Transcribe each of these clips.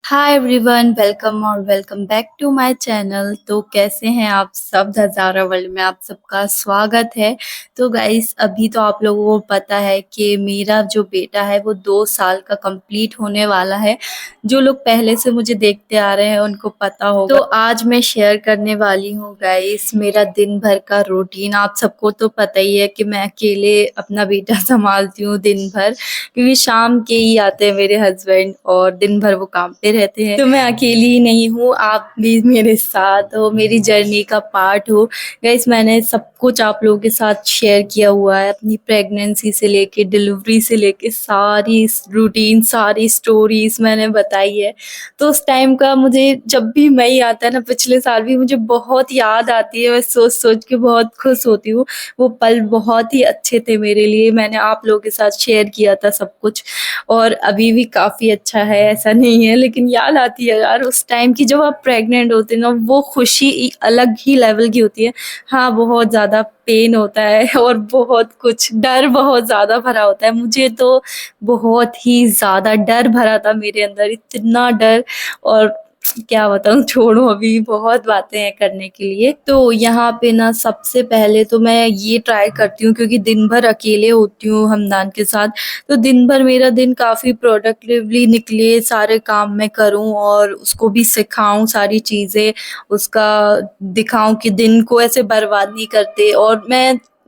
हाय everyone, welcome और welcome back to my channel. तो कैसे हैं आप सब? हज़ारा वर्ल्ड में आप सबका स्वागत है। तो गाइस, अभी तो आप लोगों को पता है कि मेरा जो बेटा है वो 2 साल का कंप्लीट होने वाला है। जो लोग पहले से मुझे देखते आ रहे हैं उनको पता होगा। तो आज मैं शेयर करने वाली हूँ गाइस मेरा दिन भर का रूटीन। आप सबको तो पता ही है कि मैं अकेले अपना बेटा संभालती हूँ दिन भर, क्योंकि शाम के ही आते हैं मेरे हस्बैंड और दिन भर वो काम पे रहते हैं। तो मैं अकेली ही नहीं हूँ, आप भी मेरे साथ हो, मेरी जर्नी का पार्ट हो। गाइस, मैंने सब कुछ आप लोगों के साथ शेयर किया हुआ है, अपनी प्रेगनेंसी से लेके डिलीवरी से लेके सारी रूटीन, सारी स्टोरीज मैंने बताई है। तो उस टाइम का मुझे जब भी मई आता है ना, पिछले साल भी मुझे बहुत याद आती है। मैं सोच सोच के बहुत खुश होती हूँ। वो पल बहुत ही अच्छे थे मेरे लिए। मैंने आप लोगों के साथ शेयर किया था सब कुछ, और अभी भी काफ़ी अच्छा है, ऐसा नहीं है। लेकिन याद आती है यार उस टाइम की, जब आप प्रेग्नेंट होते हैं ना, वो खुशी अलग ही लेवल की होती है। हाँ, बहुत ज़्यादा पेन होता है और बहुत कुछ डर बहुत ज़्यादा भरा होता है। मुझे तो बहुत ही ज़्यादा डर भरा था मेरे अंदर, इतना डर। और क्या बताऊँ, छोड़ो, अभी बहुत बातें हैं करने के लिए। तो यहाँ पे ना सबसे पहले तो मैं ये ट्राई करती हूँ, क्योंकि दिन भर अकेले होती हूँ हमदान के साथ, तो दिन भर मेरा दिन काफ़ी प्रोडक्टिवली निकले, सारे काम मैं करूँ और उसको भी सिखाऊँ सारी चीज़ें, उसका दिखाऊँ कि दिन को ऐसे बर्बाद नहीं करते। और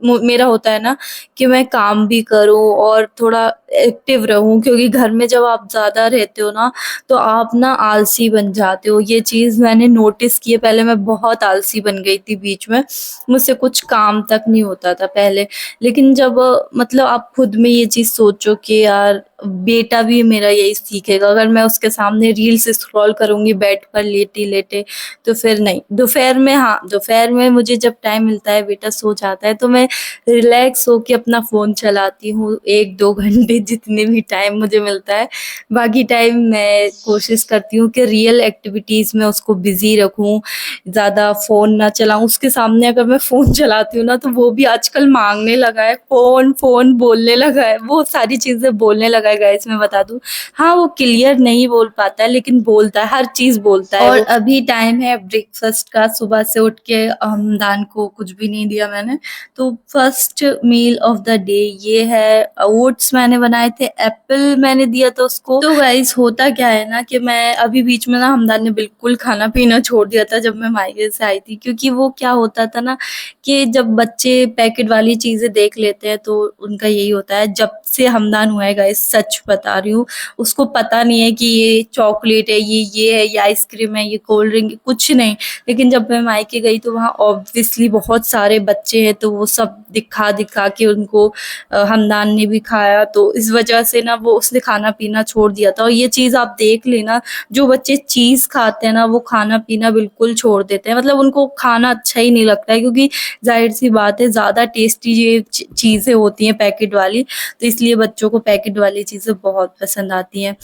मेरा होता है ना कि मैं काम भी करूँ और थोड़ा एक्टिव रहूँ, क्योंकि घर में जब आप ज़्यादा रहते हो ना, तो आप ना आलसी बन जाते हो। ये चीज़ मैंने नोटिस की है। पहले मैं बहुत आलसी बन गई थी बीच में, मुझसे कुछ काम तक नहीं होता था पहले। लेकिन जब मतलब आप खुद में ये चीज़ सोचो कि यार बेटा भी मेरा यही सीखेगा, अगर मैं उसके सामने रील्स स्क्रॉल करूँगी बेड पर लेटे-लेटे, तो फिर नहीं। दोपहर में, हाँ, दोपहर में मुझे जब टाइम मिलता है, बेटा सो जाता है, तो मैं रिलैक्स होके अपना फ़ोन चलाती हूँ 1-2 घंटे, जितने भी टाइम मुझे मिलता है। बाकी टाइम मैं कोशिश करती हूँ कि रियल एक्टिविटीज़ में उसको बिज़ी रखूँ, ज़्यादा फ़ोन ना चलाऊँ। उसके सामने अगर मैं फ़ोन चलाती हूँ ना, तो वो भी आजकल माँगने लगा है, फ़ोन, फ़ोन बोलने लगा है। वो सारी चीज़ें बोलने लगा है गाइस, मैं बता दूँ। हाँ, वो क्लियर नहीं बोल पाता है, लेकिन बोलता है, हर चीज़ बोलता है। और अभी टाइम है ब्रेकफ़ास्ट का। सुबह से उठ के हमदान को कुछ भी नहीं दिया मैंने। तो first meal of the day ये है, ओट्स मैंने बनाए थे, एप्पल मैंने दिया था उसको। तो गाइस, होता क्या है ना कि मैं अभी बीच में ना, हमदान ने बिल्कुल खाना-पीना छोड़ दिया था जब मैं मायके से आई थी, क्योंकि वो क्या होता था ना कि जब बच्चे पैकेट वाली चीज़ें देख लेते हैं, तो उनका यही होता है। जब से हमदान हुआ है गाइस, सच बता रही हूँ, उसको पता नहीं है कि ये चॉकलेट है, ये है, ये आइसक्रीम है, ये कोल्ड ड्रिंक है, कुछ नहीं। लेकिन जब मैं मायके गई तो वहाँ ऑब्वियसली बहुत सारे बच्चे हैं, तो वो सब दिखा-दिखा के उनको हमदान ने भी खाया, तो इस वजह से ना वो उसने खाना-पीना छोड़ दिया था। और ये चीज़ आप देख लेना, जो बच्चे चीज़ खाते हैं ना, वो खाना-पीना बिल्कुल छोड़ देते हैं। मतलब उनको खाना अच्छा ही नहीं लगता है, क्योंकि ज़ाहिर-सी बात है, ज़्यादा टेस्टी ये चीज़ें होती हैं पैकेट वाली, तो इसलिए बच्चों को पैकेट वाली चीज़ें बहुत पसंद आती हैं।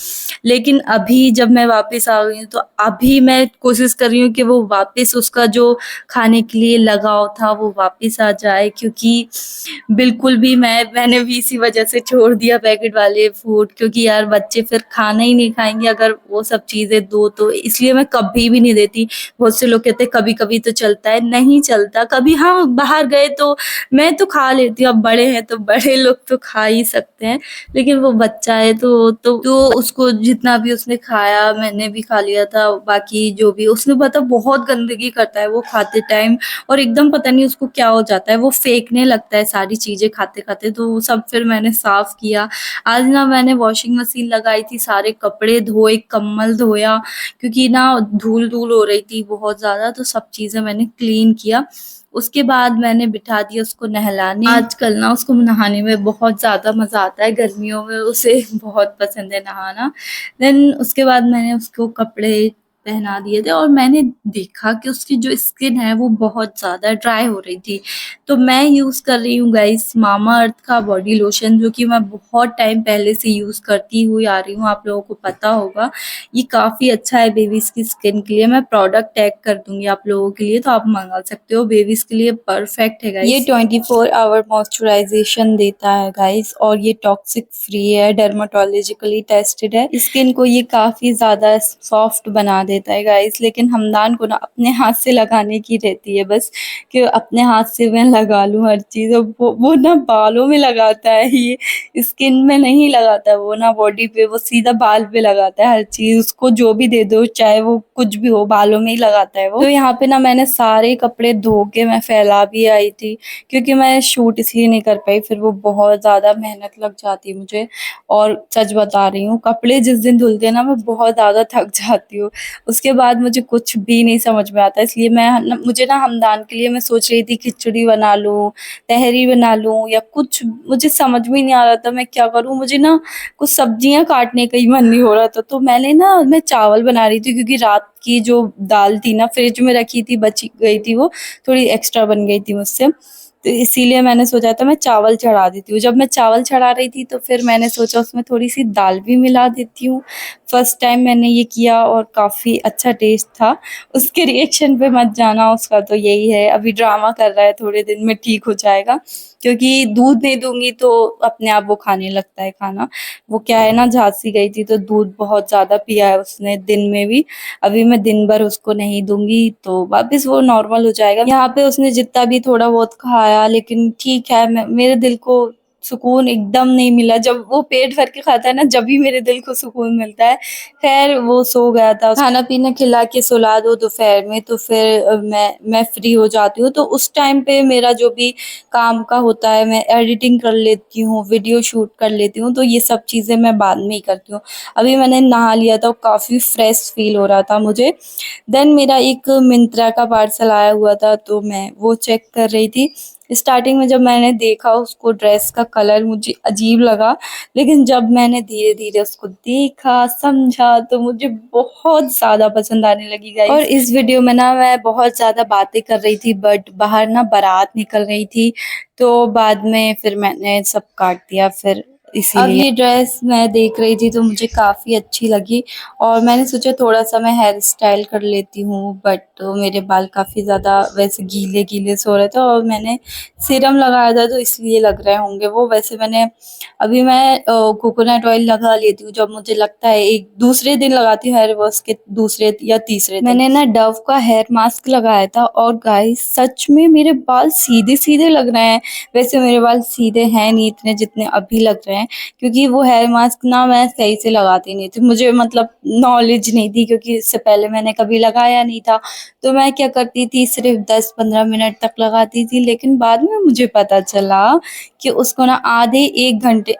लेकिन अभी जब मैं वापस आ गई हूँ, तो अभी मैं कोशिश कर रही हूँ कि वो वापस उसका जो खाने के लिए लगाव था वो वापस आ जाए, क्योंकि बिल्कुल भी मैंने भी इसी वजह से छोड़ दिया पैकेट वाले फूड, क्योंकि यार बच्चे फिर खाना ही नहीं खाएँगे अगर वो सब चीज़ें दो तो, इसलिए मैं कभी भी नहीं देती। बहुत से लोग कहते हैं कभी-कभी तो चलता है, नहीं चलता। कभी हाँ, बाहर गए तो मैं तो खा लेती हूँ, अब बड़े हैं तो बड़े लोग तो खा ही सकते हैं। लेकिन वो बच्चा है तो उसको जितना भी उसने खाया मैंने भी खा लिया था, बाकी जो भी उसने पता बहुत गंदगी करता है वो खाते टाइम, और एकदम पता नहीं उसको क्या हो जाता है, वो फेंकने लगता है सारी चीज़ें खाते-खाते, तो वो सब फिर मैंने साफ़ किया। आज ना मैंने वॉशिंग मशीन लगाई थी, सारे कपड़े धोए, कंबल धोया, क्योंकि ना धूल-धूल हो रही थी बहुत ज़्यादा, तो सब चीज़ें मैंने क्लीन किया। उसके बाद मैंने बिठा दिया उसको नहलाने। आजकल ना उसको नहाने में बहुत ज़्यादा मज़ा आता है, गर्मियों में उसे बहुत पसंद है नहाना। देन उसके बाद मैंने उसको कपड़े पहना दिए थे और मैंने देखा कि उसकी जो स्किन है वो बहुत ज़्यादा ड्राई हो रही थी। तो मैं यूज़ कर रही हूँ गाइस मामा अर्थ का बॉडी लोशन, जो कि मैं बहुत टाइम पहले से यूज़ करती हुई आ रही हूँ, आप लोगों को पता होगा। ये काफ़ी अच्छा है बेबीज़ की स्किन के लिए। मैं प्रोडक्ट टैग कर दूँगी आप लोगों के लिए, तो आप मँगा सकते हो। बेबीज़ के लिए परफेक्ट है गाइस। ये 24 आवर मॉइस्चराइज़ेशन देता है गाइस और ये टॉक्सिक फ्री है, डर्मेटोलॉजिकली टेस्टेड है। स्किन को ये काफ़ी ज़्यादा सॉफ्ट बना देता है गाइस, लेकिन हमदान को ना अपने हाथ से लगाने की रहती है बस, कि अपने हाथ से मैं लगा लूँ हर चीज़। और वो ना बालों में लगाता है, ये स्किन में नहीं लगाता है वो ना बॉडी पे, वो सीधा बाल पे लगाता है हर चीज़। उसको जो भी दे दो, चाहे वो कुछ भी हो, बालों में ही लगाता है वो। तो यहाँ पे ना मैंने सारे कपड़े धो के मैं फैला भी आई थी, क्योंकि मैं शूट इसलिए नहीं कर पाई, फिर वो बहुत ज़्यादा मेहनत लग जाती मुझे। और सच बता रही हूँ, कपड़े जिस दिन धुलते हैं ना, मैं बहुत ज़्यादा थक जाती हूँ। उसके बाद मुझे कुछ भी नहीं समझ में आता, इसलिए मुझे ना हमदान के लिए मैं सोच रही थी खिचड़ी बना लूँ, तहरी बना लूँ या कुछ, मुझे समझ में नहीं आ रहा था मैं क्या करूँ। मुझे ना कुछ सब्जियाँ काटने का ही मन नहीं हो रहा था, तो मैं चावल बना रही थी, क्योंकि रात की जो दाल थी ना फ्रिज में रखी थी, बची गई थी, वो थोड़ी एक्स्ट्रा बन गई थी मुझसे, तो इसीलिए मैंने सोचा था मैं चावल चढ़ा देती हूँ। जब मैं चावल चढ़ा रही थी तो फिर मैंने सोचा उसमें थोड़ी-सी दाल भी मिला देती हूँ। फर्स्ट टाइम मैंने ये किया और काफ़ी अच्छा टेस्ट था। उसके रिएक्शन पे मत जाना, उसका तो यही है, अभी ड्रामा कर रहा है, थोड़े दिन में ठीक हो जाएगा। क्योंकि दूध नहीं दूँगी तो अपने आप वो खाने लगता है खाना। वो क्या है ना, झाँसी गई थी तो दूध बहुत ज़्यादा पिया है उसने दिन में भी। अभी मैं दिन भर उसको नहीं दूँगी तो वापस वो नॉर्मल हो जाएगा। यहाँ पे उसने जितना भी थोड़ा बहुत खाया, लेकिन ठीक है, मेरे दिल को सुकून एकदम नहीं मिला। जब वो पेट भर के खाता है ना, जब भी मेरे दिल को सुकून मिलता है। ख़ैर वो सो गया था, खाना-पीना खिला के सुला दो दोपहर में तो फिर मैं फ्री हो जाती हूँ। तो उस टाइम पे मेरा जो भी काम का होता है, मैं एडिटिंग कर लेती हूँ, वीडियो शूट कर लेती हूँ, तो ये सब चीज़ें मैं बाद में ही करती हूँ। अभी मैंने नहा लिया था, काफ़ी फ्रेश फ़ील हो रहा था मुझे। देन मेरा एक मिंत्रा का पार्सल आया हुआ था, तो मैं वो चेक कर रही थी। स्टार्टिंग में जब मैंने देखा उसको, ड्रेस का कलर मुझे अजीब लगा, लेकिन जब मैंने धीरे-धीरे उसको देखा, समझा, तो मुझे बहुत ज़्यादा पसंद आने लगी गाइस। और इस वीडियो में ना मैं बहुत ज़्यादा बातें कर रही थी, बट बाहर ना बारात निकल रही थी, तो बाद में फिर मैंने सब काट दिया फिर इसीलिए। अब ये ड्रेस मैं देख रही थी तो मुझे काफ़ी अच्छी लगी और मैंने सोचा थोड़ा-सा मैं हेयर स्टाइल कर लेती हूँ, बट मेरे बाल काफ़ी ज़्यादा वैसे गीले-गीले से हो रहे थे और मैंने सीरम लगाया था, तो इसलिए लग रहे होंगे वो। वैसे अभी मैं कोकोनट ऑयल लगा लेती हूँ जब मुझे लगता है, एक दूसरे दिन लगाती हूँ हेयर वॉश के दूसरे या तीसरे दिन। मैंने ना डव का हेयर मास्क लगाया था और गाइस सच में मेरे बाल सीधे-सीधे लग रहे हैं। वैसे मेरे बाल सीधे हैं नहीं इतने जितने अभी लग रहे हैं, क्योंकि वो हेयर मास्क ना मैं सही से लगाती नहीं थी। मुझे मतलब नॉलेज नहीं थी, क्योंकि इससे पहले मैंने कभी लगाया नहीं था। तो मैं क्या करती थी, सिर्फ़ 10-15 मिनट तक लगाती थी, लेकिन बाद में मुझे पता चला कि उसको ना आधे घंटे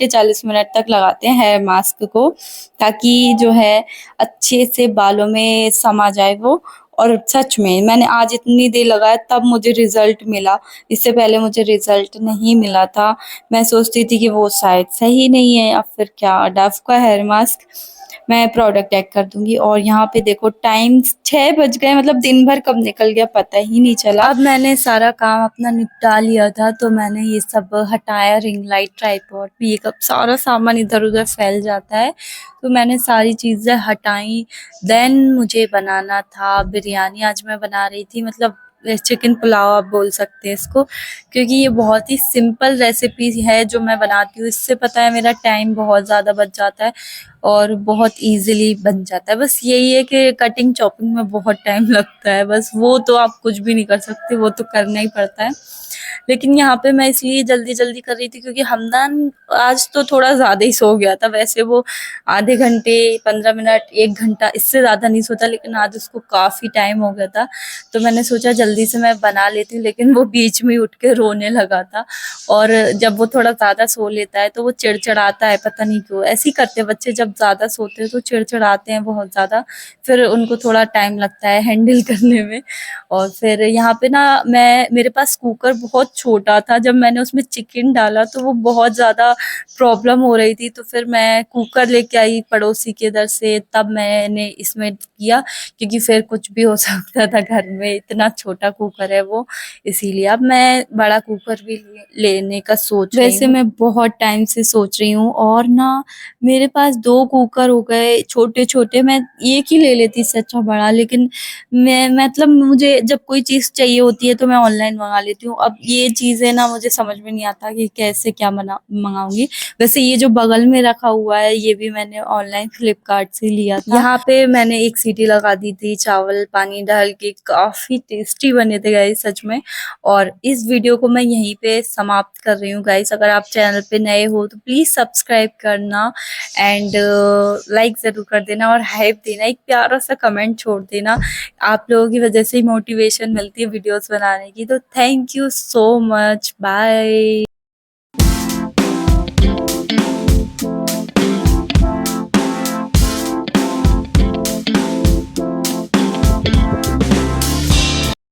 40 मिनट तक लगाते हैं हेयर मास्क को, ताकि जो है अच्छे से बालों में समा जाए वो। और सच में मैंने आज इतनी देर लगाया तब मुझे रिज़ल्ट मिला, इससे पहले मुझे रिज़ल्ट नहीं मिला था। मैं सोचती थी कि वो शायद सही नहीं है, अब फिर क्या, डव का हेयर मास्क मैं प्रोडक्ट टैग कर दूँगी। और यहाँ पे देखो टाइम 6 बज गए, मतलब दिन भर कब निकल गया पता ही नहीं चला। अब मैंने सारा काम अपना निपटा लिया था, तो मैंने ये सब हटाया, रिंग लाइट, ट्राइपॉड, मेकअप, सारा सामान इधर-उधर फैल जाता है, तो मैंने सारी चीज़ें हटाई। देन मुझे बनाना था बिरयानी, आज मैं बना रही थी, मतलब चिकन पुलाव आप बोल सकते हैं इसको, क्योंकि ये बहुत ही सिंपल रेसिपी है जो मैं बनाती हूँ। इससे पता है मेरा टाइम बहुत ज़्यादा बच जाता है और बहुत ईज़िली बन जाता है। बस यही है कि कटिंग चॉपिंग में बहुत टाइम लगता है, बस वो तो आप कुछ भी नहीं कर सकते, वो तो करना ही पड़ता है। लेकिन यहाँ पे मैं इसलिए जल्दी-जल्दी कर रही थी, क्योंकि हमदान आज तो थोड़ा ज़्यादा ही सो गया था। वैसे वो आधे घंटे, 15 मिनट, 1 घंटा, इससे ज़्यादा नहीं सोता, लेकिन आज उसको काफ़ी टाइम हो गया था, तो मैंने सोचा जल्दी से मैं बना लेती हूँ, लेकिन वो बीच में ही उठ के रोने लगा था। और जब वो थोड़ा ज़्यादा सो लेता है तो वो चिड़चिड़ाता है, पता नहीं क्यों। ऐसे ही करते हैं बच्चे, जब जब ज़्यादा सोते हैं तो चिड़चिड़ाते हैं बहुत ज़्यादा, फिर उनको थोड़ा टाइम लगता है हैंडल करने में। और फिर यहाँ पे ना मेरे पास कुकर बहुत छोटा था, जब मैंने उसमें चिकन डाला तो वो बहुत ज़्यादा प्रॉब्लम हो रही थी, तो फिर मैं कुकर लेके आई पड़ोसी के इधर से, तब मैंने इसमें किया, क्योंकि फिर कुछ भी हो सकता था घर में, इतना छोटा कुकर है वो, इसीलिए अब मैं बड़ा कुकर भी लेने का सोच रही हूँ। वैसे मैं बहुत टाइम से सोच रही हूँ, और ना मेरे पास 2 कुकर हो गए छोटे-छोटे, मैं एक ही ले लेती इससे अच्छा बड़ा, लेकिन मैं मतलब मुझे जब कोई चीज़ चाहिए होती है तो मैं ऑनलाइन मँगा लेती हूँ। अब ये चीज़ें ना मुझे समझ में नहीं आता कि कैसे क्या मँगाऊँगी। वैसे ये जो बगल में रखा हुआ है ये भी मैंने ऑनलाइन फ्लिपकार्ट से लिया था। यहाँ पे मैंने 1 सीटी लगा दी थी चावल पानी डाल के, काफ़ी टेस्टी बने थे गाइस सच में। और इस वीडियो को मैं यहीं पे समाप्त कर रही हूँ गाइस। अगर आप चैनल पे नए हो तो प्लीज़ सब्सक्राइब करना एंड लाइक ज़रूर कर देना और हाइप देना, एक प्यारा सा कमेंट छोड़ देना। आप लोगों की वजह से ही मोटिवेशन मिलती है वीडियोस बनाने की। तो thank you so much, bye.